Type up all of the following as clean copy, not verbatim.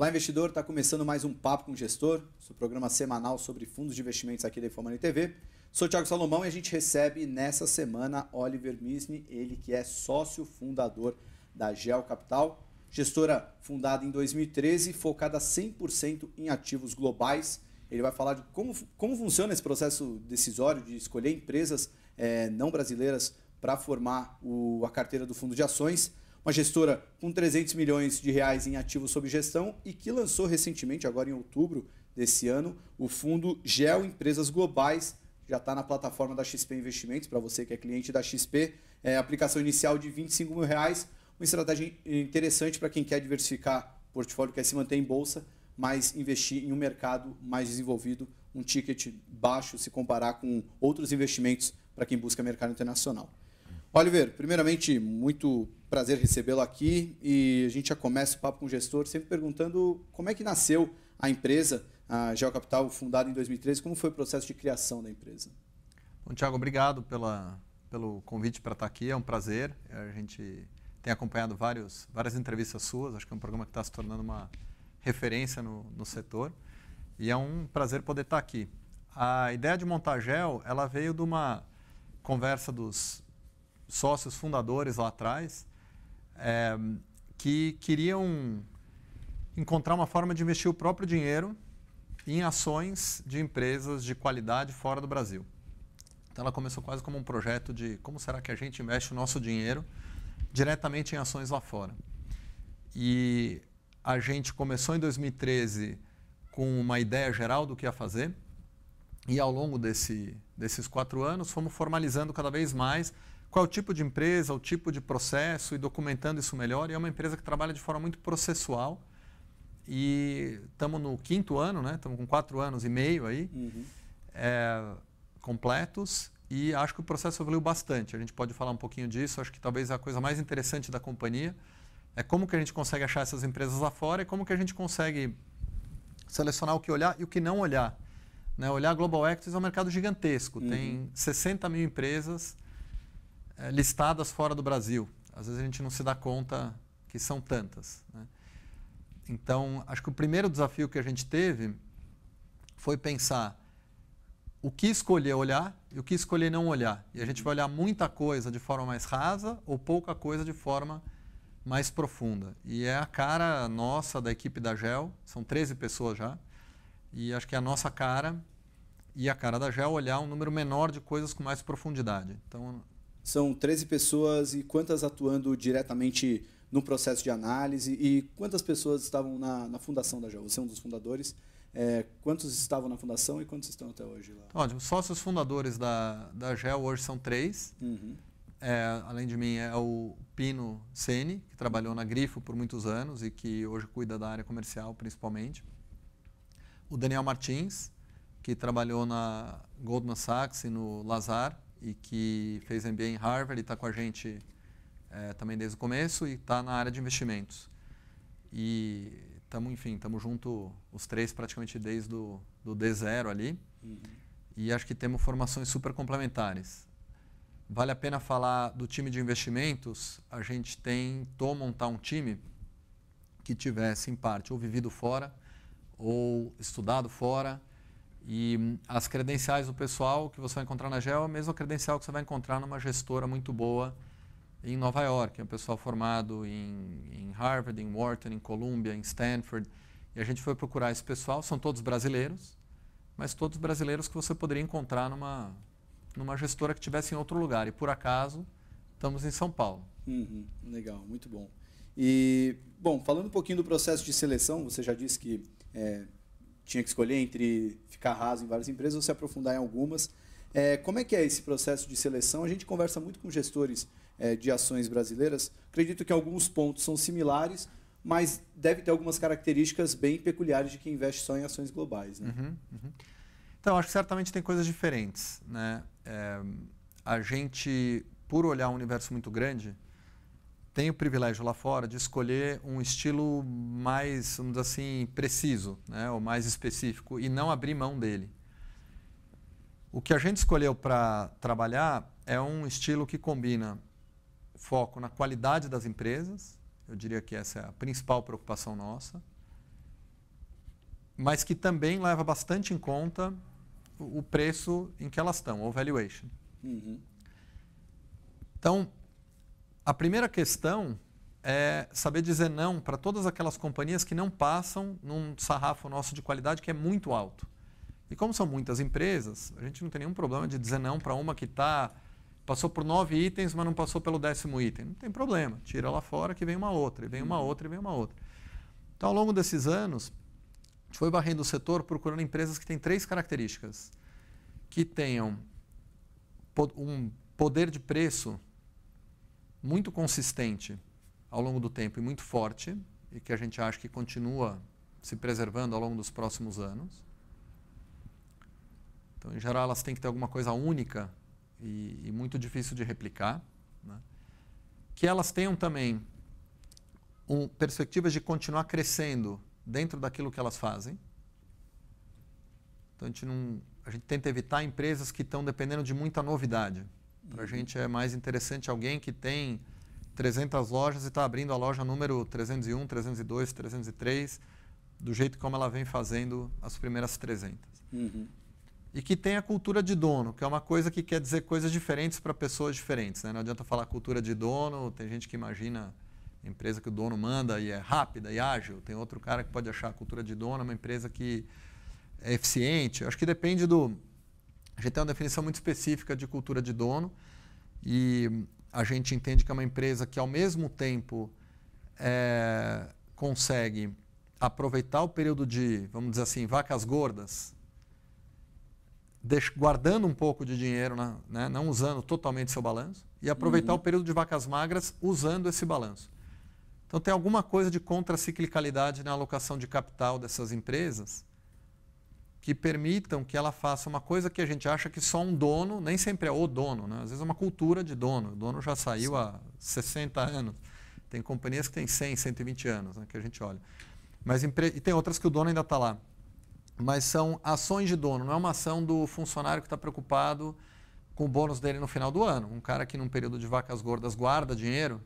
Olá, investidor. Está começando mais um Papo com o Gestor, seu programa semanal sobre fundos de investimentos aqui da InfoMoney TV. Sou o Thiago Salomão e a gente recebe nessa semana Oliver Misny, ele que é sócio fundador da Geo Capital, gestora fundada em 2013, focada 100% em ativos globais. Ele vai falar de como funciona esse processo decisório de escolher empresas não brasileiras para formar a carteira do fundo de ações. Uma gestora com 300 milhões de reais em ativos sob gestão e que lançou recentemente, agora em outubro desse ano, o fundo Geo Empresas Globais. Já está na plataforma da XP Investimentos, para você que é cliente da XP. Aplicação inicial de R$25 mil. Uma estratégia interessante para quem quer diversificar o portfólio, quer se manter em bolsa, mas investir em um mercado mais desenvolvido, um ticket baixo se comparar com outros investimentos para quem busca mercado internacional. Oliver, primeiramente, muito prazer recebê-lo aqui e a gente já começa o Papo com o Gestor sempre perguntando como é que nasceu a empresa, a Geo Capital, fundada em 2013, como foi o processo de criação da empresa? Bom, Thiago, obrigado pelo convite para estar aqui, é um prazer. A gente tem acompanhado várias entrevistas suas, acho que é um programa que está se tornando uma referência no setor e é um prazer poder estar aqui. A ideia de montar a Geo, ela veio de uma conversa dos sócios fundadores lá atrás, que queriam encontrar uma forma de investir o próprio dinheiro em ações de empresas de qualidade fora do Brasil. Então ela começou quase como um projeto de como será que a gente investe o nosso dinheiro diretamente em ações lá fora. E a gente começou em 2013 com uma ideia geral do que ia fazer e ao longo desses 4 anos fomos formalizando cada vez mais qual é o tipo de empresa, o tipo de processo e documentando isso melhor. E é uma empresa que trabalha de forma muito processual e estamos no 5º ano, né? Estamos com 4 anos e meio aí, completos, e acho que o processo evoluiu bastante. A gente pode falar um pouquinho disso, acho que talvez a coisa mais interessante da companhia é como que a gente consegue achar essas empresas lá fora e como que a gente consegue selecionar o que olhar e o que não olhar. Né? Olhar Global Equities é um mercado gigantesco, tem 60 mil empresas listadas fora do Brasil. Às vezes a gente não se dá conta que são tantas. Né? Então, acho que o primeiro desafio que a gente teve foi pensar o que escolher olhar e o que escolher não olhar. E a gente vai olhar muita coisa de forma mais rasa ou pouca coisa de forma mais profunda. E é a cara nossa da equipe da Geo, são 13 pessoas já, e acho que é a nossa cara e a cara da Geo olhar um número menor de coisas com mais profundidade. Então, são 13 pessoas e quantas atuando diretamente no processo de análise e quantas pessoas estavam na fundação da Geo? Você é um dos fundadores. Quantos estavam na fundação e quantos estão até hoje lá? Ótimo. Os sócios fundadores da Geo hoje são 3. Além de mim é o Pino Seni, que trabalhou na Grifo por muitos anos e que hoje cuida da área comercial principalmente. O Daniel Martins, que trabalhou na Goldman Sachs e no Lazard, e que fez MBA em Harvard e está com a gente também desde o começo e está na área de investimentos. E estamos juntos os 3 praticamente desde do D0 ali. E acho que temos formações super complementares. Vale a pena falar do time de investimentos. A gente tentou montar um time que tivesse, em parte, ou vivido fora ou estudado fora. E as credenciais do pessoal que você vai encontrar na Geo é a mesma credencial que você vai encontrar numa gestora muito boa em Nova York. É um pessoal formado em Harvard, em Wharton, em Columbia, em Stanford. E a gente foi procurar esse pessoal, são todos brasileiros, mas todos brasileiros que você poderia encontrar numa gestora que estivesse em outro lugar. E por acaso, estamos em São Paulo. Legal, muito bom. E, bom, falando um pouquinho do processo de seleção, você já disse que tinha que escolher entre ficar raso em várias empresas ou se aprofundar em algumas. Como é que é esse processo de seleção? A gente conversa muito com gestores de ações brasileiras. Acredito que alguns pontos são similares, mas deve ter algumas características bem peculiares de quem investe só em ações globais. Né? Então, acho que certamente tem coisas diferentes. Né? A gente, por olhar um universo muito grande, tem o privilégio lá fora de escolher um estilo mais, vamos dizer assim, preciso, né? Ou mais específico, e não abrir mão dele. O que a gente escolheu para trabalhar é um estilo que combina foco na qualidade das empresas, eu diria que essa é a principal preocupação nossa, mas que também leva bastante em conta o preço em que elas estão, ou valuation. Então, a primeira questão é saber dizer não para todas aquelas companhias que não passam num sarrafo nosso de qualidade que é muito alto. E como são muitas empresas, a gente não tem nenhum problema de dizer não para uma que passou por 9 itens, mas não passou pelo 10º item. Não tem problema, tira lá fora que vem uma outra, e vem uma outra, e vem uma outra. Então, ao longo desses anos, a gente foi varrendo o setor procurando empresas que têm 3 características. Que tenham um poder de preço muito consistente ao longo do tempo e muito forte, e que a gente acha que continua se preservando ao longo dos próximos anos. Então, em geral, elas têm que ter alguma coisa única e muito difícil de replicar. Né? Que elas tenham também perspectivas de continuar crescendo dentro daquilo que elas fazem. Então, a gente tenta evitar empresas que estão dependendo de muita novidade. Para a gente é mais interessante alguém que tem 300 lojas e está abrindo a loja número 301, 302, 303, do jeito como ela vem fazendo as primeiras 300. E que tem a cultura de dono, que é uma coisa que quer dizer coisas diferentes para pessoas diferentes. Né? Não adianta falar cultura de dono, tem gente que imagina empresa que o dono manda e é rápida e ágil. Tem outro cara que pode achar a cultura de dono uma empresa que é eficiente. Acho que depende do... A gente tem uma definição muito específica de cultura de dono e a gente entende que é uma empresa que, ao mesmo tempo, consegue aproveitar o período de, vamos dizer assim, vacas gordas, guardando um pouco de dinheiro, né, não usando totalmente seu balanço, e aproveitar o período de vacas magras usando esse balanço. Então, tem alguma coisa de contraciclicalidade na alocação de capital dessas empresas que permitam que ela faça uma coisa que a gente acha que só um dono, nem sempre é o dono, né? Às vezes é uma cultura de dono. O dono já saiu há 60 anos. Tem companhias que têm 100, 120 anos, né, que a gente olha. Mas e tem outras que o dono ainda está lá. Mas são ações de dono, não é uma ação do funcionário que está preocupado com o bônus dele no final do ano. Um cara que num período de vacas gordas guarda dinheiro,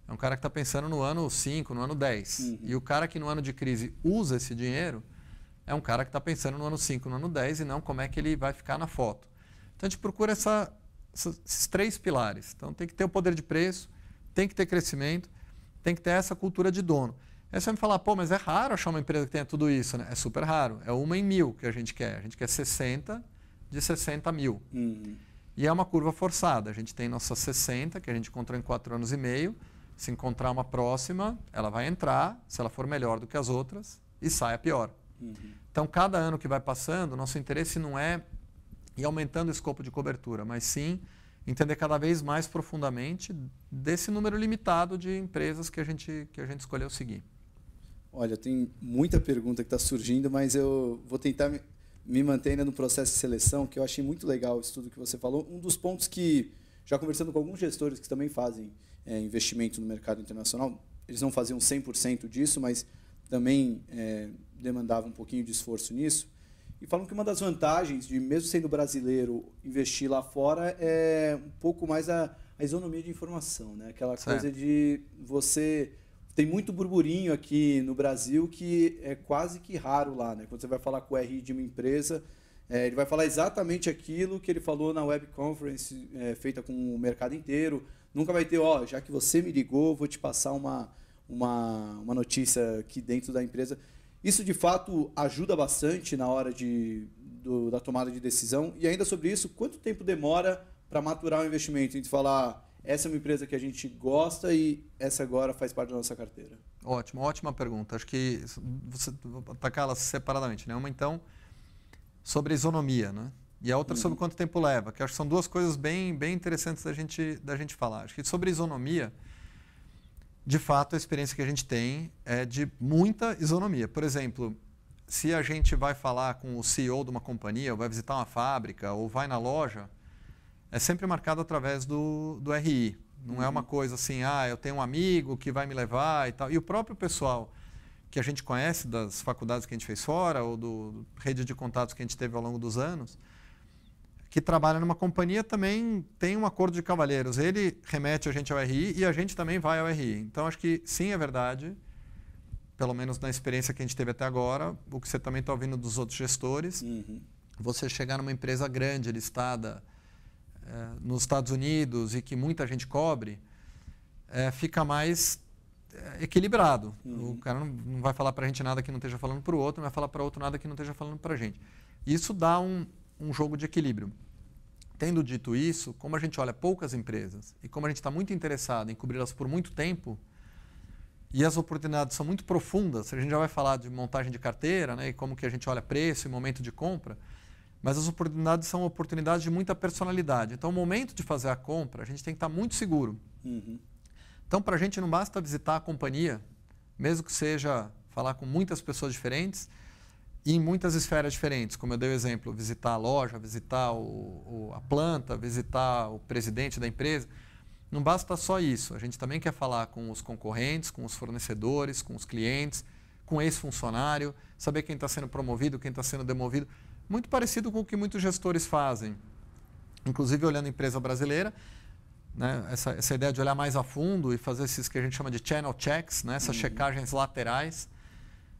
é um cara que está pensando no ano 5, no ano 10. E o cara que no ano de crise usa esse dinheiro, é um cara que está pensando no ano 5, no ano 10 e não como é que ele vai ficar na foto. Então a gente procura esses 3 pilares. Então tem que ter o poder de preço, tem que ter crescimento, tem que ter essa cultura de dono. Aí você vai me falar, pô, mas é raro achar uma empresa que tenha tudo isso, né? É super raro. É 1 em 1000 que a gente quer. A gente quer 60 de 60 mil. E é uma curva forçada. A gente tem nossas 60, que a gente encontrou em 4 anos e meio. Se encontrar uma próxima, ela vai entrar, se ela for melhor do que as outras, e sai a pior. Então, cada ano que vai passando, nosso interesse não é ir aumentando o escopo de cobertura, mas sim entender cada vez mais profundamente desse número limitado de empresas que a gente escolheu seguir. Olha, tem muita pergunta que está surgindo, mas eu vou tentar me manter ainda no processo de seleção, que eu achei muito legal o estudo que você falou. Um dos pontos que, já conversando com alguns gestores que também fazem investimento no mercado internacional, eles não faziam 100% disso, mas também demandava um pouquinho de esforço nisso, e falam que uma das vantagens de, mesmo sendo brasileiro, investir lá fora é um pouco mais a isonomia de informação, né? Aquela coisa de você... Tem muito burburinho aqui no Brasil que é quase que raro lá, né? Quando você vai falar com o RI de uma empresa, ele vai falar exatamente aquilo que ele falou na web conference feita com o mercado inteiro. Nunca vai ter, já que você me ligou, vou te passar uma notícia aqui dentro da empresa. Isso, de fato, ajuda bastante na hora da tomada de decisão. E ainda sobre isso, quanto tempo demora para maturar o investimento? A gente falar, essa é uma empresa que a gente gosta e essa agora faz parte da nossa carteira. Ótima pergunta. Acho que você atacar elas separadamente, né? Uma, então, sobre isonomia, né? E a outra sobre quanto tempo leva, que acho que são 2 coisas bem interessantes da gente falar. Acho que sobre isonomia, de fato, a experiência que a gente tem é de muita isonomia. Por exemplo, se a gente vai falar com o CEO de uma companhia, ou vai visitar uma fábrica, ou vai na loja, é sempre marcado através do RI. Não é uma coisa assim, eu tenho um amigo que vai me levar e tal. E o próprio pessoal que a gente conhece das faculdades que a gente fez fora, ou do rede de contatos que a gente teve ao longo dos anos, que trabalha numa companhia também tem um acordo de cavalheiros. Ele remete a gente ao RI e a gente também vai ao RI. Então, acho que sim, é verdade pelo menos na experiência que a gente teve até agora, o que você também está ouvindo dos outros gestores, você chegar numa empresa grande, listada nos Estados Unidos e que muita gente cobre, fica mais equilibrado. O cara não vai falar para a gente nada que não esteja falando para o outro, não vai falar para o outro nada que não esteja falando para a gente. Isso dá um jogo de equilíbrio. Tendo dito isso, como a gente olha poucas empresas e como a gente está muito interessado em cobri-las por muito tempo, e as oportunidades são muito profundas, a gente já vai falar de montagem de carteira, né, e como que a gente olha preço e momento de compra, mas as oportunidades são oportunidades de muita personalidade. Então, o momento de fazer a compra, a gente tem que estar muito seguro. Então, para a gente não basta visitar a companhia, mesmo que seja falar com muitas pessoas diferentes e em muitas esferas diferentes, como eu dei o exemplo, visitar a loja, visitar a planta, visitar o presidente da empresa. Não basta só isso, a gente também quer falar com os concorrentes, com os fornecedores, com os clientes, com ex-funcionário, saber quem está sendo promovido, quem está sendo demovido. Muito parecido com o que muitos gestores fazem, inclusive olhando a empresa brasileira, né? Essa ideia de olhar mais a fundo e fazer esses que a gente chama de channel checks, né? Essas checagens laterais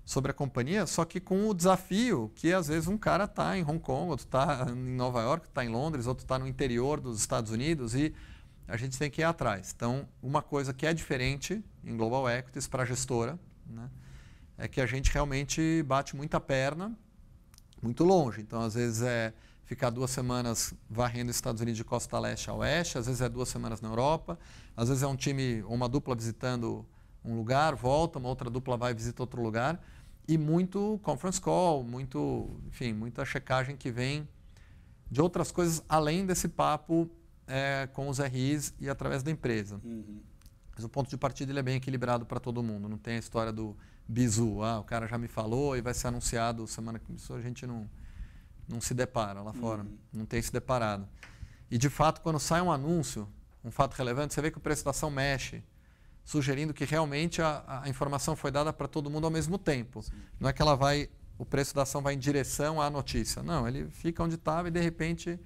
sobre a companhia, só que com o desafio que às vezes um cara está em Hong Kong, outro está em Nova York, está em Londres, outro está no interior dos Estados Unidos e a gente tem que ir atrás. Então, uma coisa que é diferente em Global Equities para a gestora, né, é que a gente realmente bate muita perna muito longe. Então, às vezes é ficar 2 semanas varrendo os Estados Unidos de costa leste a oeste, às vezes é 2 semanas na Europa, às vezes é um time ou uma dupla visitando um lugar, volta, uma outra dupla vai e visita outro lugar, e muito conference call, muita checagem que vem de outras coisas além desse papo com os RIs e através da empresa. Mas o ponto de partida ele é bem equilibrado para todo mundo. Não tem a história do bizu, o cara já me falou e vai ser anunciado semana que isso a gente não se depara lá fora. Não tem se deparado. E de fato, quando sai um anúncio, um fato relevante, você vê que o preço da ação mexe, sugerindo que realmente a informação foi dada para todo mundo ao mesmo tempo. Sim. Não é que o preço da ação vai em direção à notícia. Não, ele fica onde estava e de repente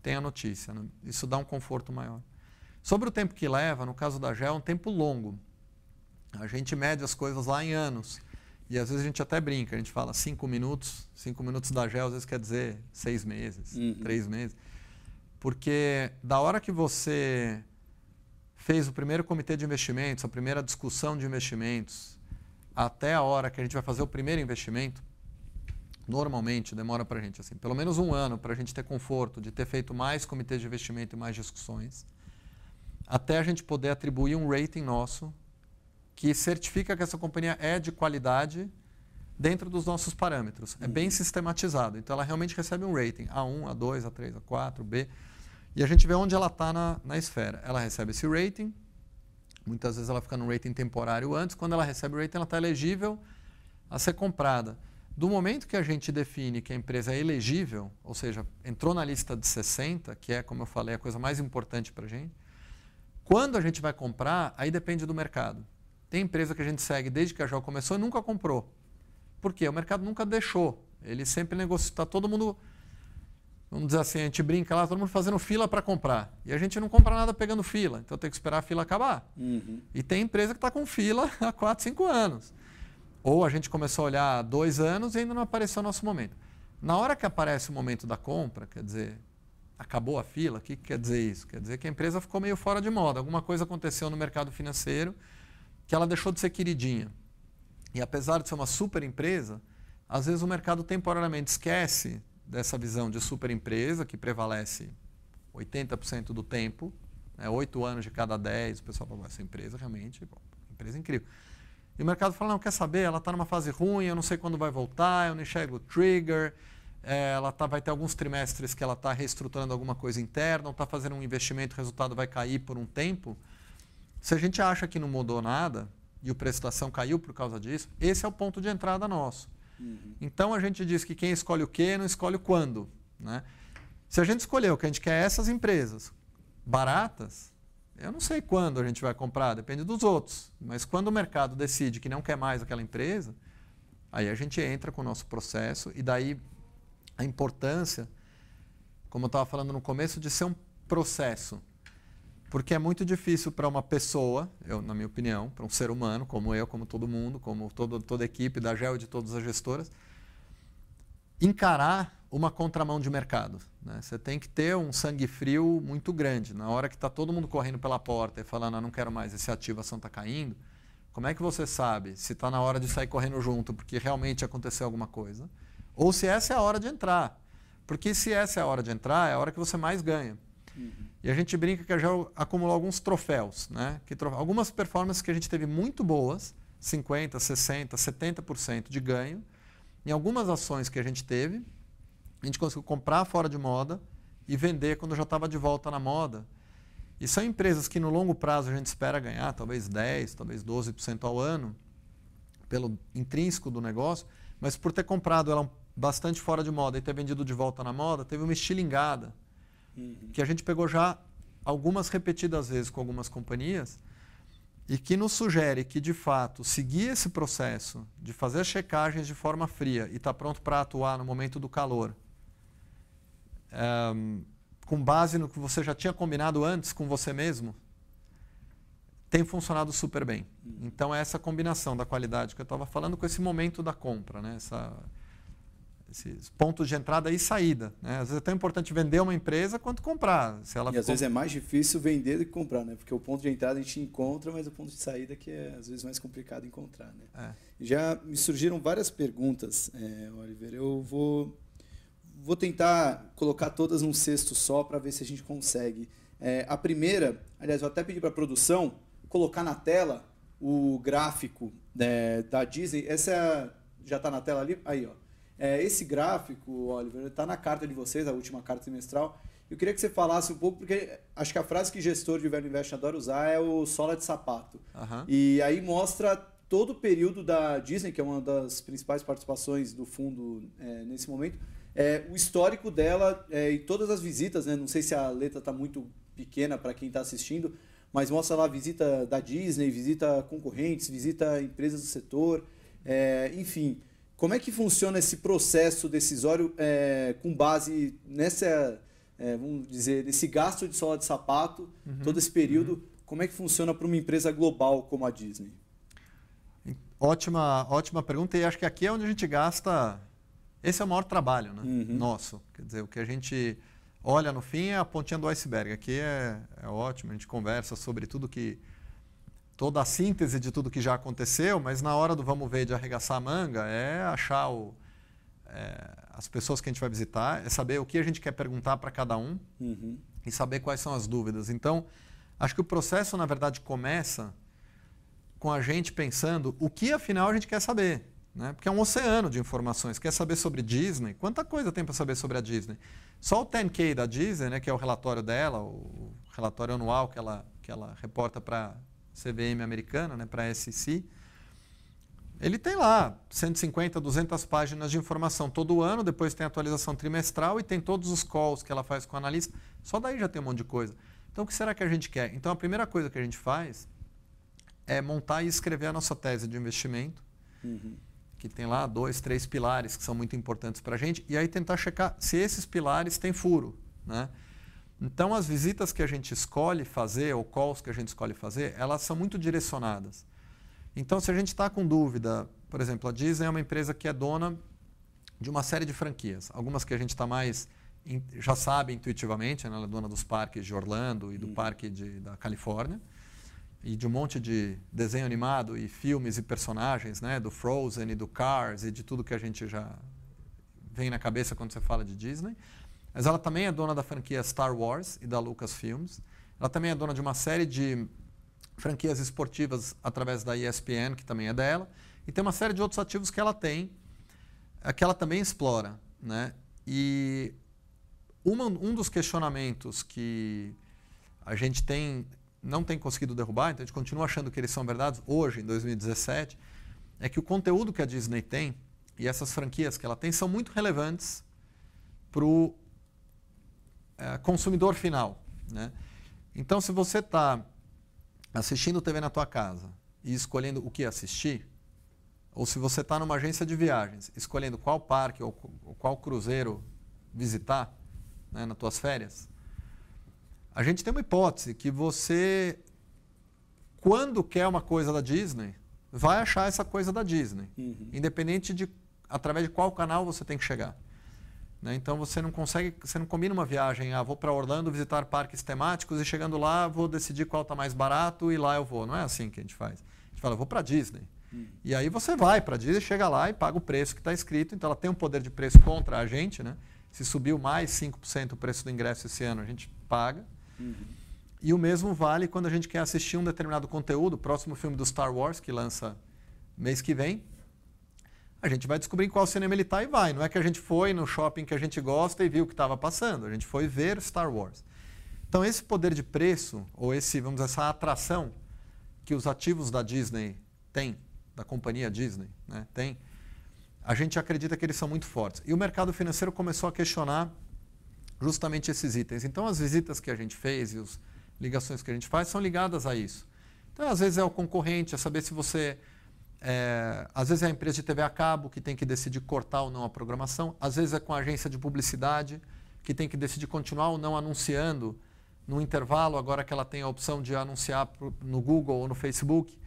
tem a notícia, né? Isso dá um conforto maior. Sobre o tempo que leva, no caso da GEL, é um tempo longo. A gente mede as coisas lá em anos. E às vezes a gente até brinca, a gente fala 5 minutos. 5 minutos da GEL às vezes quer dizer 6 meses, 3 meses. Porque da hora que você fez o primeiro comitê de investimentos, a primeira discussão de investimentos, até a hora que a gente vai fazer o primeiro investimento, normalmente demora para a gente assim, pelo menos 1 ano para a gente ter conforto de ter feito mais comitês de investimento e mais discussões, até a gente poder atribuir um rating nosso que certifica que essa companhia é de qualidade dentro dos nossos parâmetros. É bem sistematizado. Então, ela realmente recebe um rating A1, A2, A3, A4, B. E a gente vê onde ela está na esfera. Ela recebe esse rating. Muitas vezes ela fica no rating temporário antes. Quando ela recebe o rating, ela está elegível a ser comprada. Do momento que a gente define que a empresa é elegível, ou seja, entrou na lista de 60, que é, como eu falei, a coisa mais importante para a gente, quando a gente vai comprar, aí depende do mercado. Tem empresa que a gente segue desde que a GEL começou e nunca comprou. Por quê? O mercado nunca deixou. Ele sempre negocia. Está todo mundo, vamos dizer assim, a gente brinca lá, todo mundo fazendo fila para comprar. E a gente não compra nada pegando fila. Então tem que esperar a fila acabar. E tem empresa que está com fila há 4, 5 anos. Ou a gente começou a olhar há 2 anos e ainda não apareceu o nosso momento. Na hora que aparece o momento da compra, quer dizer, acabou a fila, o que quer dizer isso? Quer dizer que a empresa ficou meio fora de moda. Alguma coisa aconteceu no mercado financeiro que ela deixou de ser queridinha. E apesar de ser uma super empresa, às vezes o mercado temporariamente esquece dessa visão de super empresa, que prevalece 80% do tempo, 8 anos de cada 10, o pessoal fala, essa empresa realmente, empresa incrível. E o mercado fala, não, quer saber, ela está numa fase ruim, eu não sei quando vai voltar, eu não enxergo o trigger, vai ter alguns trimestres que ela está reestruturando alguma coisa interna, ou está fazendo um investimento, o resultado vai cair por um tempo. Se a gente acha que não mudou nada, e o preço da ação caiu por causa disso, esse é o ponto de entrada nosso. Então a gente diz que quem escolhe o quê não escolhe o quando. Né? Se a gente escolheu que a gente quer essas empresas baratas, eu não sei quando a gente vai comprar, depende dos outros. Mas quando o mercado decide que não quer mais aquela empresa, aí a gente entra com o nosso processo e daí a importância, como eu estava falando no começo, de ser um processo. Porque é muito difícil para uma pessoa, na minha opinião, para um ser humano, como eu, como todo mundo, como toda a equipe da GEL e de todas as gestoras, encarar uma contramão de mercado. Né? Você tem que ter um sangue frio muito grande. Na hora que está todo mundo correndo pela porta e falando, não quero mais, esse ativo, a ação está caindo, como é que você sabe se está na hora de sair correndo junto porque realmente aconteceu alguma coisa? Ou se essa é a hora de entrar. Porque se essa é a hora de entrar, é a hora que você mais ganha. E a gente brinca que a GEL acumulou alguns troféus. Né? Algumas performances que a gente teve muito boas, 50%, 60%, 70% de ganho. Em algumas ações que a gente teve, a gente conseguiu comprar fora de moda e vender quando já estava de volta na moda. E são empresas que no longo prazo a gente espera ganhar talvez 10%, talvez 12% ao ano, pelo intrínseco do negócio, mas por ter comprado ela bastante fora de moda e ter vendido de volta na moda, teve uma estilingada, que a gente pegou já algumas repetidas vezes com algumas companhias, e que nos sugere que, de fato, seguir esse processo de fazer checagens de forma fria e estar pronto para atuar no momento do calor, com base no que você já tinha combinado antes com você mesmo, tem funcionado super bem. Então, é essa combinação da qualidade que eu estava falando com esse momento da compra, né? Esses pontos de entrada e saída. Né? Às vezes é tão importante vender uma empresa quanto comprar. Às vezes é mais difícil vender do que comprar, né? Porque o ponto de entrada a gente encontra, mas o ponto de saída que é às vezes mais complicado encontrar. Né? Já me surgiram várias perguntas, Oliver. Eu vou tentar colocar todas num cesto só para ver se a gente consegue. A primeira, aliás, eu até pedi para a produção colocar na tela o gráfico da Disney. Essa já está na tela ali? Aí, ó. Esse gráfico, Oliver, está na carta de vocês, a última carta trimestral. Eu queria que você falasse um pouco, porque acho que a frase que gestor de Value Invest adora usar é o sola de sapato. E aí mostra todo o período da Disney, que é uma das principais participações do fundo nesse momento, o histórico dela e todas as visitas, né? Não sei se a letra está muito pequena para quem está assistindo, mas mostra lá a visita da Disney, visita concorrentes, visita empresas do setor, enfim. Como é que funciona esse processo decisório com base nessa, vamos dizer, nesse gasto de sola de sapato, todo esse período? Como é que funciona para uma empresa global como a Disney? Ótima pergunta, e acho que aqui é onde a gente gasta. Esse é o maior trabalho, né? Nosso. Quer dizer, o que a gente olha no fim é a pontinha do iceberg. Aqui é ótimo, a gente conversa sobre tudo que. Toda a síntese de tudo que já aconteceu, mas na hora do vamos ver de arregaçar a manga, é achar as pessoas que a gente vai visitar, é saber o que a gente quer perguntar para cada um e saber quais são as dúvidas. Então, acho que o processo, na verdade, começa com a gente pensando o que, afinal, a gente quer saber. Né? Porque é um oceano de informações. Quer saber sobre Disney? Quanta coisa tem para saber sobre a Disney? Só o 10K da Disney, né, que é o relatório dela, o relatório anual que ela reporta para CVM americana, né, para a SEC, ele tem lá 150, 200 páginas de informação todo ano, depois tem atualização trimestral e tem todos os calls que ela faz com o analista. Só daí já tem um monte de coisa. Então, o que será que a gente quer? Então, a primeira coisa que a gente faz é montar e escrever a nossa tese de investimento, que tem lá 2, 3 pilares que são muito importantes para a gente, e aí tentar checar se esses pilares têm furo. Né? Então, as visitas que a gente escolhe fazer, ou calls que a gente escolhe fazer, elas são muito direcionadas. Então, se a gente está com dúvida, por exemplo, a Disney é uma empresa que é dona de uma série de franquias. Algumas que a gente está mais, já sabe intuitivamente, né? Ela é dona dos parques de Orlando e do parque da Califórnia, e de um monte de desenho animado e filmes e personagens, né? Do Frozen e do Cars e de tudo que a gente já vem na cabeça quando você fala de Disney. Mas ela também é dona da franquia Star Wars e da Lucasfilms. Ela também é dona de uma série de franquias esportivas através da ESPN, que também é dela. E tem uma série de outros ativos que ela tem, que ela também explora. Né? E um dos questionamentos que a gente não tem conseguido derrubar, então a gente continua achando que eles são verdades hoje, em 2017, é que o conteúdo que a Disney tem e essas franquias que ela tem são muito relevantes para o consumidor final. Né? Então, se você está assistindo TV na tua casa e escolhendo o que assistir, ou se você está numa agência de viagens escolhendo qual parque ou qual cruzeiro visitar, né, nas tuas férias, A gente tem uma hipótese que você, quando quer uma coisa da Disney, vai achar essa coisa da Disney, independente de através de qual canal você tem que chegar. Né? Então você não combina uma viagem, vou para Orlando visitar parques temáticos e chegando lá vou decidir qual está mais barato e lá eu vou. Não é assim que a gente faz. A gente fala, eu vou para a Disney. E aí você vai para a Disney, chega lá e paga o preço que está escrito. Então ela tem um poder de preço contra a gente. Né? Se subiu mais 5% o preço do ingresso esse ano, a gente paga. E o mesmo vale quando a gente quer assistir um determinado conteúdo, o próximo filme do Star Wars, que lança mês que vem. A gente vai descobrir em qual cinema ele está e vai. Não é que a gente foi no shopping que a gente gosta e viu o que estava passando. A gente foi ver Star Wars. Então esse poder de preço, ou essa atração que os ativos da Disney têm, da companhia Disney, né, tem, a gente acredita que eles são muito fortes. E o mercado financeiro começou a questionar justamente esses itens. Então as visitas que a gente fez e as ligações que a gente faz são ligadas a isso. Então às vezes é o concorrente, é saber se você... às vezes é a empresa de TV a cabo que tem que decidir cortar ou não a programação. Às vezes é com a agência de publicidade que tem que decidir continuar ou não anunciando no intervalo, agora que ela tem a opção de anunciar no Google ou no Facebook.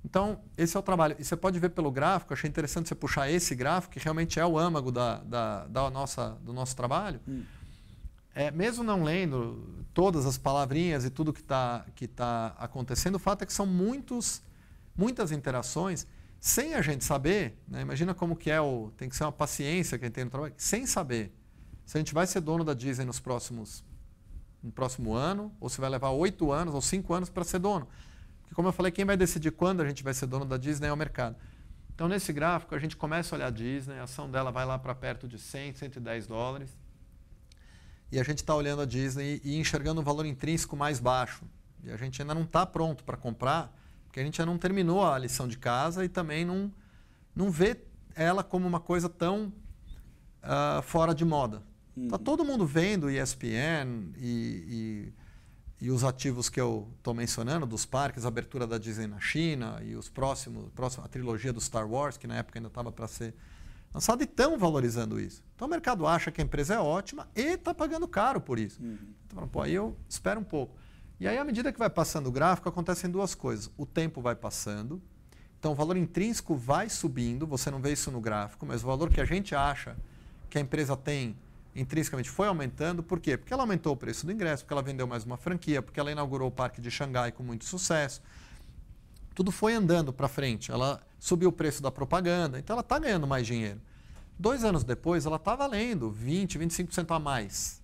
Então, esse é o trabalho. E você pode ver pelo gráfico, achei interessante você puxar esse gráfico, que realmente é o âmago do nosso trabalho. Mesmo não lendo todas as palavrinhas e tudo que tá acontecendo, o fato é que são muitas interações sem a gente saber. Né? Imagina como que tem que ser uma paciência que a gente tem no trabalho, sem saber se a gente vai ser dono da Disney no próximo ano, ou se vai levar 8 anos ou 5 anos para ser dono. Porque, como eu falei, quem vai decidir quando a gente vai ser dono da Disney é o mercado. Então, nesse gráfico, a gente começa a olhar a Disney, a ação dela vai lá para perto de 100, 110 dólares. E a gente está olhando a Disney e enxergando um valor intrínseco mais baixo. E a gente ainda não está pronto para comprar, porque a gente ainda não terminou a lição de casa e também não vê ela como uma coisa tão fora de moda. Está todo mundo vendo ESPN e os ativos que eu estou mencionando, dos parques, a abertura da Disney na China e a trilogia do Star Wars, que na época ainda estava para ser lançada, e estão valorizando isso. Então o mercado acha que a empresa é ótima e está pagando caro por isso. Então, aí eu espero um pouco. E aí, à medida que vai passando o gráfico, acontecem duas coisas. O tempo vai passando, então o valor intrínseco vai subindo, você não vê isso no gráfico, mas o valor que a gente acha que a empresa tem intrinsecamente foi aumentando. Por quê? Porque ela aumentou o preço do ingresso, porque ela vendeu mais uma franquia, porque ela inaugurou o parque de Xangai com muito sucesso. Tudo foi andando para frente. Ela subiu o preço da propaganda, então ela está ganhando mais dinheiro. 2 anos depois, ela está valendo 20%, 25% a mais.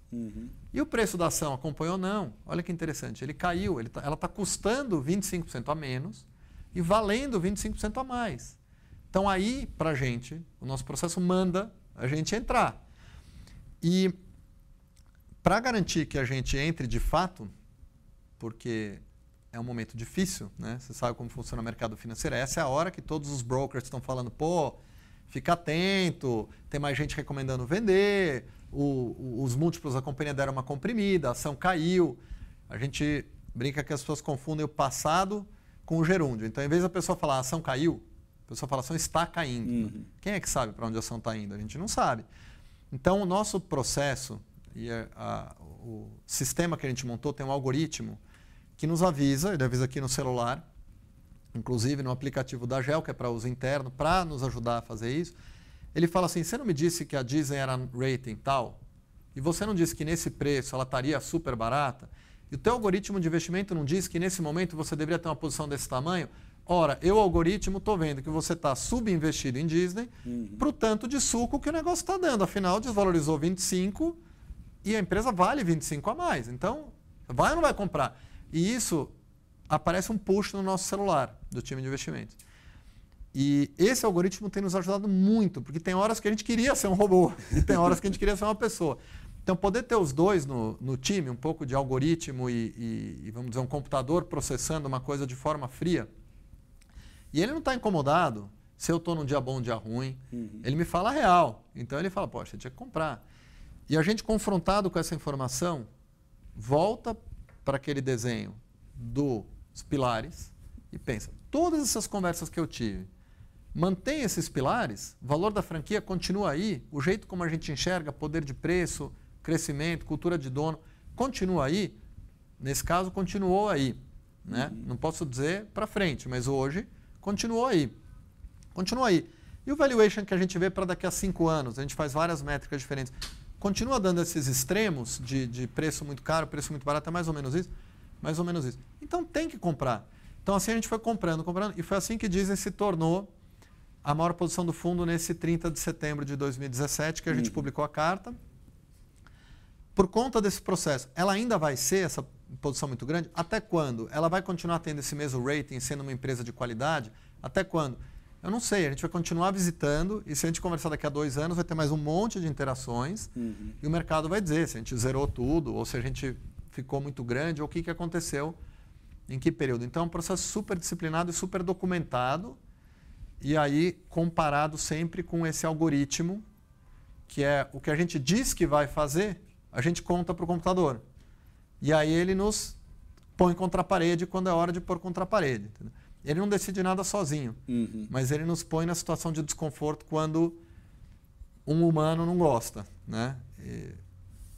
E o preço da ação acompanhou? Não. Olha que interessante. Ele caiu. Ela está custando 25% a menos e valendo 25% a mais. Então aí, para a gente, o nosso processo manda a gente entrar. E para garantir que a gente entre de fato, porque é um momento difícil, né? Você sabe como funciona o mercado financeiro, essa é a hora que todos os brokers estão falando, fica atento, tem mais gente recomendando vender, os múltiplos da companhia deram uma comprimida, a ação caiu. A gente brinca que as pessoas confundem o passado com o gerúndio. Então, em vez da pessoa falar a ação caiu, a pessoa fala a ação está caindo. Quem é que sabe para onde a ação está indo? A gente não sabe. Então, o nosso processo e o sistema que a gente montou tem um algoritmo que nos avisa, ele avisa aqui no celular, inclusive no aplicativo da GEL, que é para uso interno, para nos ajudar a fazer isso. Ele fala assim, você não me disse que a Disney era rating tal? E você não disse que nesse preço ela estaria super barata? E o teu algoritmo de investimento não diz que nesse momento você deveria ter uma posição desse tamanho? Ora, eu, algoritmo, estou vendo que você está subinvestido em Disney para o tanto de suco que o negócio está dando. Afinal, desvalorizou 25 e a empresa vale 25 a mais. Então, vai ou não vai comprar? E isso aparece um push no nosso celular do time de investimentos. E esse algoritmo tem nos ajudado muito, porque tem horas que a gente queria ser um robô e tem horas que a gente queria ser uma pessoa. Então, poder ter os dois no time, um pouco de algoritmo e, vamos dizer, um computador processando uma coisa de forma fria. E ele não está incomodado se eu estou num dia bom, um dia ruim. Ele me fala a real. Então, ele fala, poxa, tinha que comprar. E a gente, confrontado com essa informação, volta para aquele desenho dos pilares e pensa, todas essas conversas que eu tive, mantém esses pilares, o valor da franquia continua aí, o jeito como a gente enxerga, poder de preço, crescimento, cultura de dono, continua aí, nesse caso, continuou aí. Né? Não posso dizer para frente, mas hoje continuou aí. Continua aí. E o valuation que a gente vê para daqui a 5 anos, a gente faz várias métricas diferentes, continua dando esses extremos de preço muito caro, preço muito barato, é mais ou menos isso? Mais ou menos isso. Então tem que comprar. Então assim a gente foi comprando, e foi assim que Disney se tornou a maior posição do fundo nesse 30 de setembro de 2017, que a gente publicou a carta. Por conta desse processo, ela ainda vai ser essa posição muito grande? Até quando? Ela vai continuar tendo esse mesmo rating, sendo uma empresa de qualidade? Até quando? Eu não sei, a gente vai continuar visitando e se a gente conversar daqui a 2 anos, vai ter mais um monte de interações e o mercado vai dizer se a gente zerou tudo ou se a gente ficou muito grande ou o que aconteceu em que período. Então é um processo super disciplinado e super documentado e aí comparado sempre com esse algoritmo que é o que a gente diz que vai fazer, a gente conta para o computador. E aí ele nos põe contra a parede quando é hora de pôr contra a parede. Entendeu? Ele não decide nada sozinho, mas ele nos põe na situação de desconforto quando um humano não gosta. Né?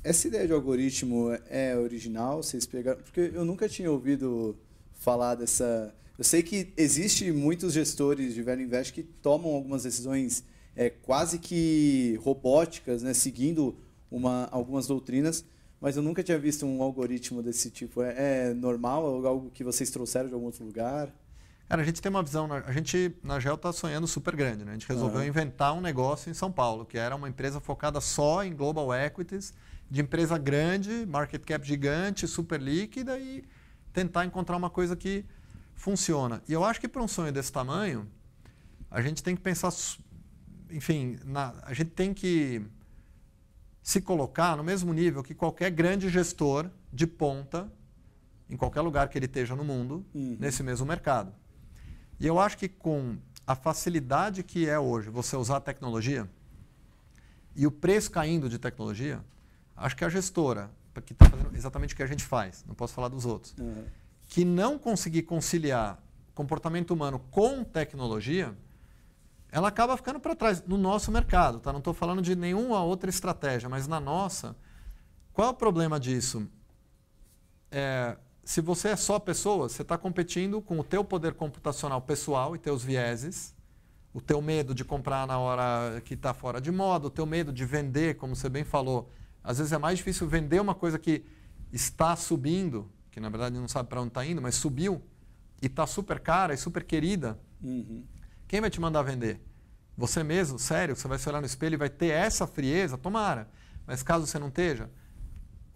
Essa ideia de algoritmo é original? Vocês pegaram? Porque eu nunca tinha ouvido falar dessa... Eu sei que existe muitos gestores de Value Invest que tomam algumas decisões quase que robóticas, né? Seguindo algumas doutrinas, mas eu nunca tinha visto um algoritmo desse tipo. É normal? É algo que vocês trouxeram de algum outro lugar? Cara, a gente tem uma visão, a gente na GEL está sonhando super grande, né? A gente resolveu inventar um negócio em São Paulo, que era uma empresa focada só em Global Equities, de empresa grande, market cap gigante, super líquida e tentar encontrar uma coisa que funciona. E eu acho que para um sonho desse tamanho, a gente tem que pensar, enfim, a gente tem que se colocar no mesmo nível que qualquer grande gestor de ponta, em qualquer lugar que ele esteja no mundo, nesse mesmo mercado. E eu acho que com a facilidade que é hoje você usar a tecnologia e o preço caindo de tecnologia, acho que a gestora, que está fazendo exatamente o que a gente faz, não posso falar dos outros, que não conseguir conciliar comportamento humano com tecnologia, ela acaba ficando para trás no nosso mercado. Tá? Não estou falando de nenhuma outra estratégia, mas na nossa, qual é o problema disso? Se você é só pessoa, você está competindo com o teu poder computacional pessoal e teus vieses, o teu medo de comprar na hora que está fora de moda, o teu medo de vender, como você bem falou. Às vezes é mais difícil vender uma coisa que está subindo, que na verdade não sabe para onde está indo, mas subiu e está super cara e super querida. Quem vai te mandar vender? Você mesmo? Sério? Você vai se olhar no espelho e vai ter essa frieza? Tomara. Mas caso você não esteja,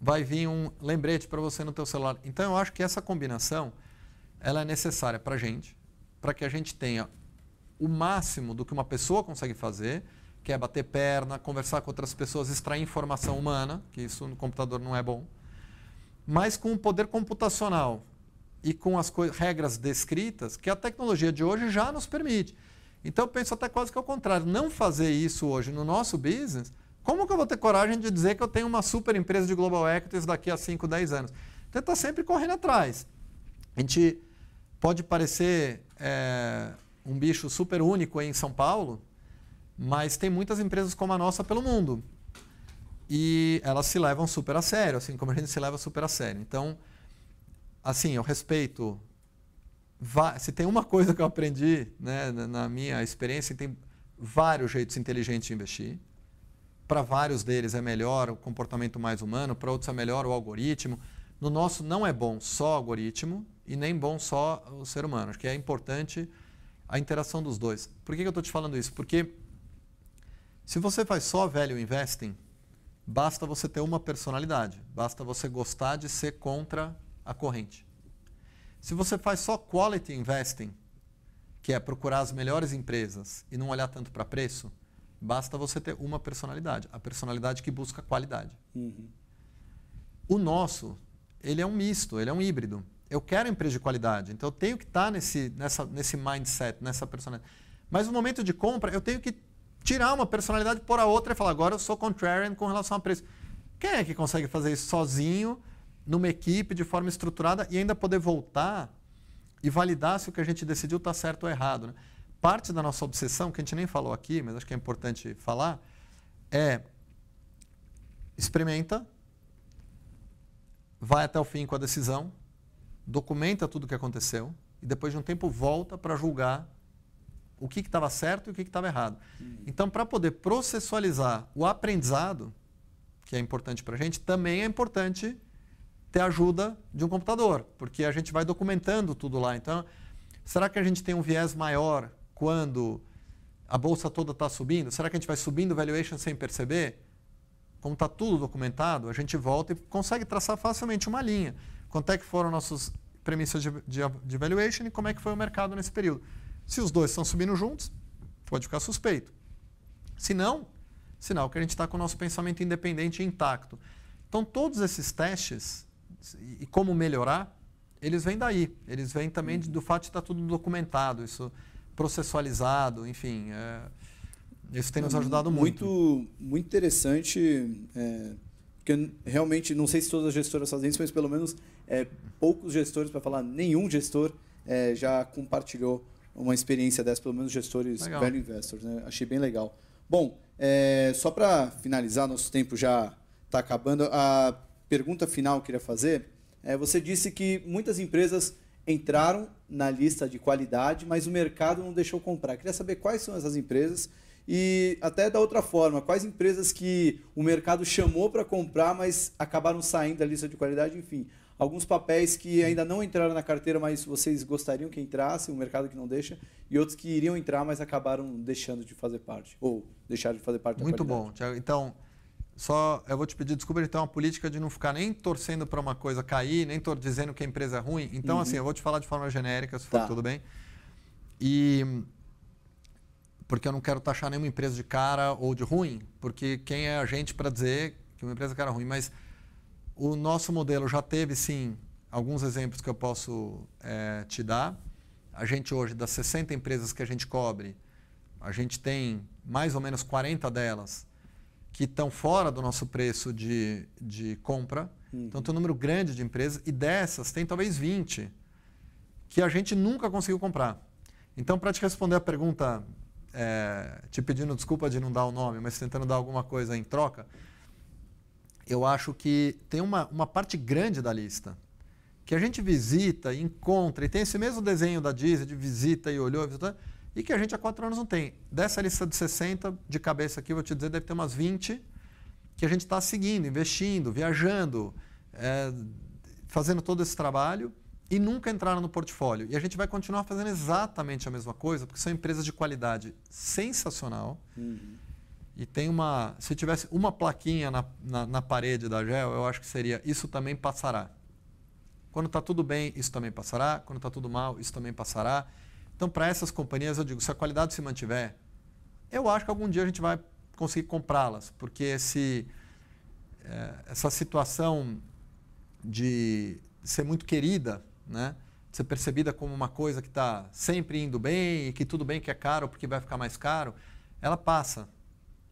vai vir um lembrete para você no teu celular. Então, eu acho que essa combinação ela é necessária para a gente, para que a gente tenha o máximo do que uma pessoa consegue fazer, que é bater perna, conversar com outras pessoas, extrair informação humana, que isso no computador não é bom, mas com o poder computacional e com as regras descritas que a tecnologia de hoje já nos permite. Então, eu penso até quase que ao contrário. Não fazer isso hoje no nosso business... Como que eu vou ter coragem de dizer que eu tenho uma super empresa de Global Equities daqui a 5, 10 anos? Então, está sempre correndo atrás. A gente pode parecer um bicho super único aí em São Paulo, mas tem muitas empresas como a nossa pelo mundo. E elas se levam super a sério, assim como a gente se leva super a sério. Então, assim, eu respeito... Se tem uma coisa que eu aprendi, né, na minha experiência, tem vários jeitos inteligentes de investir. Para vários deles é melhor o comportamento mais humano, para outros é melhor o algoritmo. No nosso não é bom só o algoritmo e nem bom só o ser humano. Acho que é importante a interação dos dois. Por que eu estou te falando isso? Porque se você faz só value investing, basta você ter uma personalidade, basta você gostar de ser contra a corrente. Se você faz só quality investing, que é procurar as melhores empresas e não olhar tanto para preço, basta você ter uma personalidade, a personalidade que busca qualidade. O nosso, ele é um misto, ele é um híbrido. Eu quero empresa de qualidade, então eu tenho que estar nesse mindset, nessa personalidade. Mas no momento de compra, eu tenho que tirar uma personalidade, pôr a outra e falar, agora eu sou contrarian com relação a preço. Quem é que consegue fazer isso sozinho, numa equipe, de forma estruturada, e ainda poder voltar e validar se o que a gente decidiu está certo ou errado, né? Parte da nossa obsessão, que a gente nem falou aqui, mas acho que é importante falar, é experimenta, vai até o fim com a decisão, documenta tudo o que aconteceu e depois de um tempo volta para julgar o que estava certo e o que estava errado. Então, para poder processualizar o aprendizado, que é importante para a gente, também é importante ter a ajuda de um computador, porque a gente vai documentando tudo lá. Então, será que a gente tem um viés maior quando a bolsa toda está subindo? Será que a gente vai subindo o valuation sem perceber? Como está tudo documentado, a gente volta e consegue traçar facilmente uma linha. Quanto é que foram nossas premissas de valuation e como é que foi o mercado nesse período. Se os dois estão subindo juntos, pode ficar suspeito. Se não, sinal que a gente está com o nosso pensamento independente e intacto. Então, todos esses testes e como melhorar, eles vêm daí. Eles vêm também do fato de estar tudo documentado, isso processualizado, enfim. Isso tem nos ajudado muito. Muito interessante, porque eu realmente, não sei se todas as gestoras fazem isso, mas pelo menos poucos gestores, para falar nenhum gestor, já compartilhou uma experiência dessa, pelo menos gestores value investors. Né? Achei bem legal. Bom, só para finalizar, nosso tempo já está acabando. A pergunta final que eu queria fazer você disse que muitas empresas entraram na lista de qualidade, mas o mercado não deixou comprar. Queria saber quais são essas empresas e até da outra forma, quais empresas que o mercado chamou para comprar, mas acabaram saindo da lista de qualidade, enfim. Alguns papéis que ainda não entraram na carteira, mas vocês gostariam que entrassem, o mercado que não deixa, e outros que iriam entrar, mas acabaram deixando de fazer parte, ou deixaram de fazer parte da qualidade. Muito bom, Thiago. Então, eu vou te pedir desculpa de ter uma política de não ficar nem torcendo para uma coisa cair, nem dizendo que a empresa é ruim. Então, assim, eu vou te falar de forma genérica, se for tudo bem. Porque eu não quero taxar nenhuma empresa de cara ou de ruim, porque quem é a gente para dizer que uma empresa é cara ruim. Mas o nosso modelo já teve, sim, alguns exemplos que eu posso te dar. A gente hoje, das 60 empresas que a gente cobre, a gente tem mais ou menos 40 delas que estão fora do nosso preço de compra. Então, tem um número grande de empresas e dessas tem talvez 20 que a gente nunca conseguiu comprar. Então, para te responder a pergunta, te pedindo desculpa de não dar o nome, mas tentando dar alguma coisa em troca, eu acho que tem uma parte grande da lista que a gente visita, encontra, e tem esse mesmo desenho da Disney de visita e olhou, e que a gente há 4 anos não tem. Dessa lista de 60, de cabeça aqui, vou te dizer, deve ter umas 20 que a gente está seguindo, investindo, viajando, fazendo todo esse trabalho e nunca entraram no portfólio. E a gente vai continuar fazendo exatamente a mesma coisa, porque são empresas de qualidade sensacional. E tem se tivesse uma plaquinha na parede da GEL, eu acho que seria: isso também passará. Quando está tudo bem, isso também passará. Quando está tudo mal, isso também passará. Então, para essas companhias, eu digo, se a qualidade se mantiver, eu acho que algum dia a gente vai conseguir comprá-las, porque essa situação de ser muito querida, né, de ser percebida como uma coisa que está sempre indo bem e que tudo bem que é caro porque vai ficar mais caro, ela passa.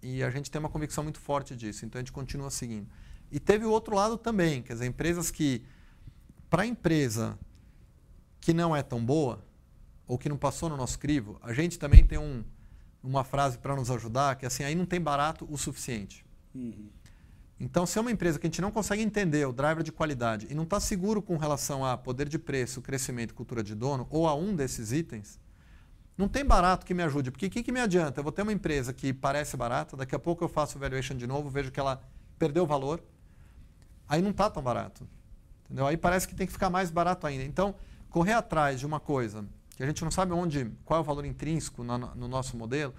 E a gente tem uma convicção muito forte disso, então a gente continua seguindo. E teve o outro lado também, quer dizer, empresas que, para a empresa que não é tão boa, ou que não passou no nosso crivo, a gente também tem uma frase para nos ajudar, que é assim: aí não tem barato o suficiente. Então, se é uma empresa que a gente não consegue entender o driver de qualidade e não está seguro com relação a poder de preço, crescimento e cultura de dono, ou a um desses itens, não tem barato que me ajude. Porque o que me adianta? Eu vou ter uma empresa que parece barata, daqui a pouco eu faço o valuation de novo, vejo que ela perdeu o valor, aí não está tão barato. Entendeu? Aí parece que tem que ficar mais barato ainda. Então, correr atrás de uma coisa que a gente não sabe qual é o valor intrínseco no nosso modelo,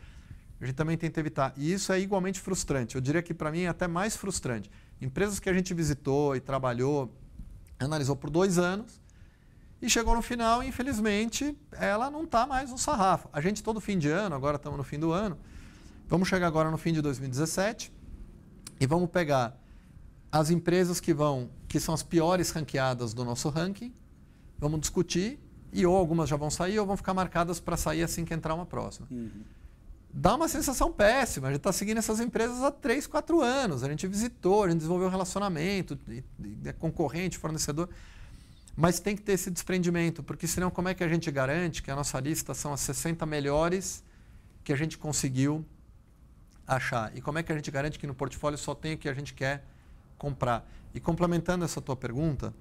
a gente também tenta evitar. E isso é igualmente frustrante. Eu diria que, para mim, é até mais frustrante. Empresas que a gente visitou e trabalhou, analisou por 2 anos, e chegou no final, e, infelizmente, ela não está mais no sarrafo. A gente, todo fim de ano, agora estamos no fim do ano, vamos chegar agora no fim de 2017 e vamos pegar as empresas que são as piores ranqueadas do nosso ranking, vamos discutir, e ou algumas já vão sair ou vão ficar marcadas para sair assim que entrar uma próxima. Dá uma sensação péssima. A gente está seguindo essas empresas há 3, 4 anos. A gente visitou, a gente desenvolveu um relacionamento, é concorrente, fornecedor. Mas tem que ter esse desprendimento, porque senão como é que a gente garante que a nossa lista são as 60 melhores que a gente conseguiu achar? E como é que a gente garante que no portfólio só tem o que a gente quer comprar. E complementando essa tua pergunta,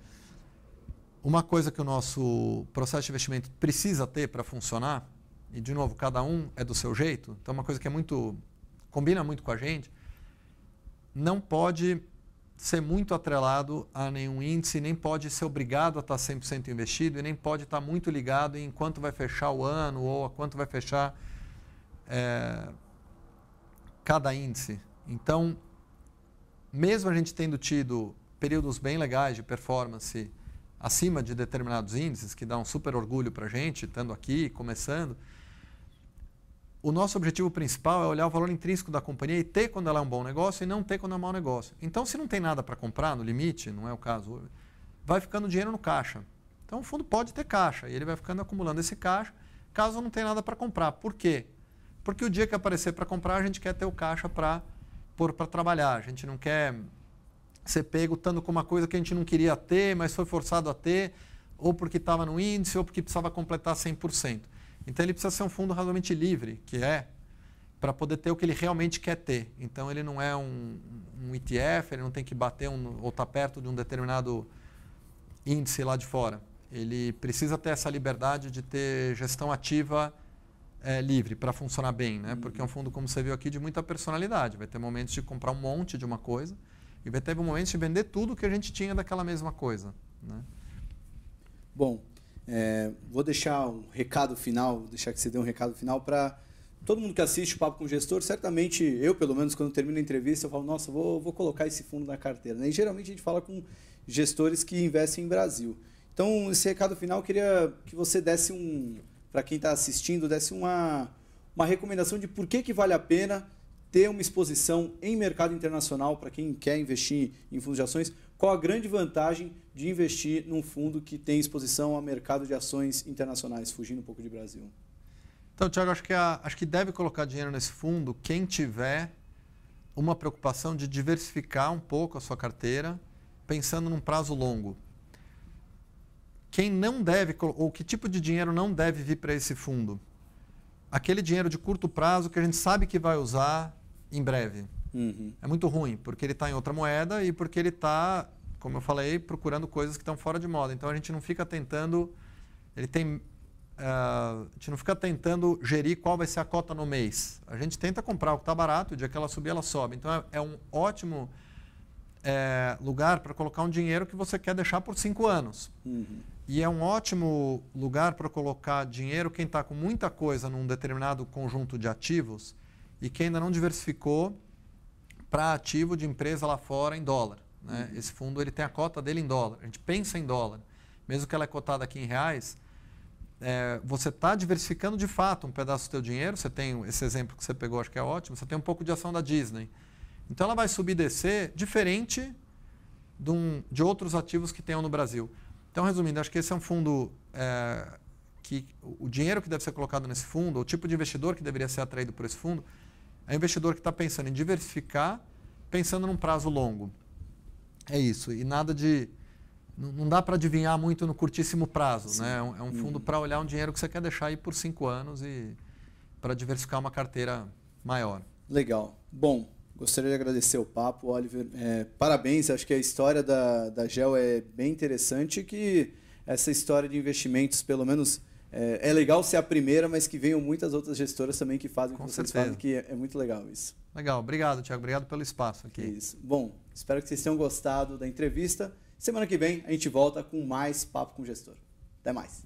uma coisa que o nosso processo de investimento precisa ter para funcionar, e de novo, cada um é do seu jeito, então uma coisa que combina muito com a gente, não pode ser muito atrelado a nenhum índice, nem pode ser obrigado a estar 100% investido e nem pode estar muito ligado em quanto vai fechar o ano ou a quanto vai fechar cada índice. Então, mesmo a gente tendo tido períodos bem legais de performance acima de determinados índices, que dá um super orgulho para a gente, estando aqui, começando, o nosso objetivo principal é olhar o valor intrínseco da companhia e ter quando ela é um bom negócio e não ter quando é um mau negócio. Então, se não tem nada para comprar, no limite, não é o caso, vai ficando dinheiro no caixa. Então, o fundo pode ter caixa e ele vai ficando acumulando esse caixa, caso não tenha nada para comprar. Por quê? Porque o dia que aparecer para comprar, a gente quer ter o caixa para pôr para trabalhar. A gente não quer ser pego estando com uma coisa que a gente não queria ter, mas foi forçado a ter, ou porque estava no índice, ou porque precisava completar 100%. Então, ele precisa ser um fundo razoavelmente livre, para poder ter o que ele realmente quer ter. Então, ele não é um ETF, ele não tem que bater ou estar perto de um determinado índice lá de fora. Ele precisa ter essa liberdade de ter gestão ativa livre para funcionar bem, né? Porque é um fundo, como você viu aqui, de muita personalidade. Vai ter momentos de comprar um monte de uma coisa e vai ter momentos de vender tudo que a gente tinha daquela mesma coisa, né? Bom, vou deixar um recado final, deixar que você dê um recado final para todo mundo que assiste o Papo com o Gestor. Certamente, eu, pelo menos, quando termino a entrevista, eu falo, nossa, vou colocar esse fundo na carteira, né? E geralmente a gente fala com gestores que investem em Brasil. Então, esse recado final, eu queria que você desse para quem está assistindo, desse uma recomendação de por que vale a pena ter uma exposição em mercado internacional para quem quer investir em fundos de ações. Qual a grande vantagem de investir num fundo que tem exposição ao mercado de ações internacionais, fugindo um pouco de Brasil? Então, Thiago, acho que deve colocar dinheiro nesse fundo quem tiver uma preocupação de diversificar um pouco a sua carteira, pensando num prazo longo. Quem não deve, ou que tipo de dinheiro não deve vir para esse fundo? Aquele dinheiro de curto prazo que a gente sabe que vai usar em breve. Uhum. É muito ruim, porque ele está em outra moeda e porque ele está, como eu falei, procurando coisas que estão fora de moda. Então, a gente não fica tentando... a gente não fica tentando gerir qual vai ser a cota no mês. A gente tenta comprar o que está barato, o dia que ela subir, ela sobe. Então, é um ótimo lugar para colocar um dinheiro que você quer deixar por 5 anos. Uhum. E é um ótimo lugar para colocar dinheiro quem está com muita coisa num determinado conjunto de ativos e quem ainda não diversificou para ativo de empresa lá fora em dólar, né? Uhum. Esse fundo ele tem a cota dele em dólar. A gente pensa em dólar. Mesmo que ela é cotada aqui em reais, você está diversificando de fato um pedaço do seu dinheiro. Você tem esse exemplo que você pegou, acho que é ótimo. Você tem um pouco de ação da Disney. Então, ela vai subir e descer diferente de outros ativos que tenham no Brasil. Então, resumindo, acho que esse é um fundo que o dinheiro que deve ser colocado nesse fundo, o tipo de investidor que deveria ser atraído por esse fundo, é um investidor que está pensando em diversificar, pensando num prazo longo. É isso. E nada de... Não dá para adivinhar muito no curtíssimo prazo, né? É um fundo para olhar um dinheiro que você quer deixar aí por 5 anos e para diversificar uma carteira maior. Legal. Bom, gostaria de agradecer o papo, Oliver. Parabéns, acho que a história da GEL é bem interessante, que essa história de investimentos, pelo menos, é legal ser a primeira, mas que venham muitas outras gestoras também que fazem o que vocês fazem, que é muito legal isso. Legal, obrigado, Thiago. Obrigado pelo espaço aqui. Isso. Bom, espero que vocês tenham gostado da entrevista. Semana que vem a gente volta com mais Papo com o Gestor. Até mais.